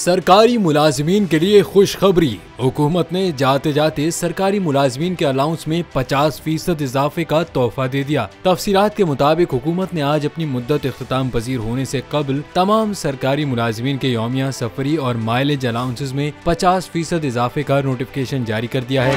सरकारी मुलाजमीन के लिए खुशखबरी। हुकूमत ने जाते जाते सरकारी मुलाजमीन के अलाउंस में 50% इजाफे का तोहफा दे दिया। तफसीलात के मुताबिक हुकूमत ने आज अपनी मुद्दत इख्तिताम पजीर होने से कबल तमाम सरकारी मुलाजमीन के यौमिया, सफरी और माइलेज अलाउंसेस में 50% इजाफे का नोटिफिकेशन जारी कर दिया है।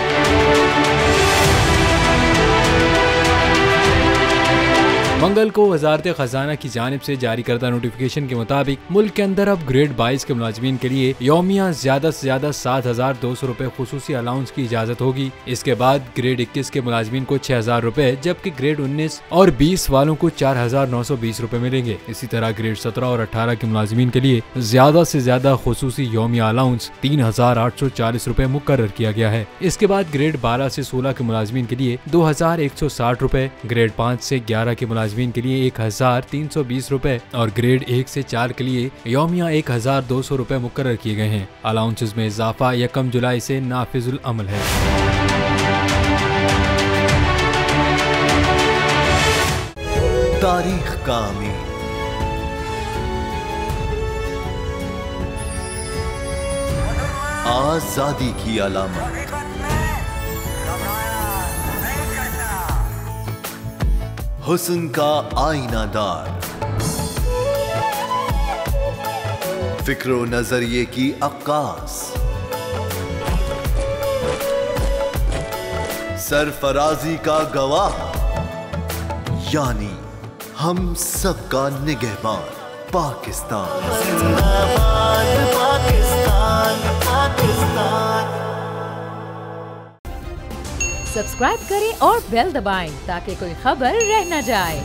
मंगल को वजारत खजाना की जानिब से जारी करदा नोटिफिकेशन के मुताबिक मुल्क के अंदर अब ग्रेड 22 के मुलाजमीन के लिए यौमिया ज्यादा से ज्यादा 7,200 रुपए खुसूसी अलाउंस की इजाजत होगी। इसके बाद ग्रेड 21 के मुलाजमीन को 6,000 रुपए, जबकि ग्रेड 19 और 20 वालों को 4,920 रुपए मिलेंगे। इसी तरह ग्रेड 17 और 18 के मुलाजमीन के लिए ज्यादा से ज्यादा खुसूसी यौमिया अलाउंस 3,840 रुपए मुकर्रर किया गया है। इसके बाद ग्रेड 12 से 16 के मुलाजमीन के लिए 2,160 रुपए, ग्रेड 5 से 11 के मुलाजमीन के लिए 1,320 रुपए और ग्रेड 1 से 4 के लिए यौमिया 1,200 रुपए मुकर्रर किए गए हैं। अलाउंसेस में इजाफा 1 जुलाई से नाफिजुल अमल है। तारीख का अमीर, आजादी की अलामत, हुस्न का आईनादार, फिक्रो नजरिए की अक्कास, सरफराजी का गवाह, यानी हम सबका निगहबान पाकिस्तान। सब्सक्राइब करें और बेल दबाएं ताकि कोई खबर रह न जाए।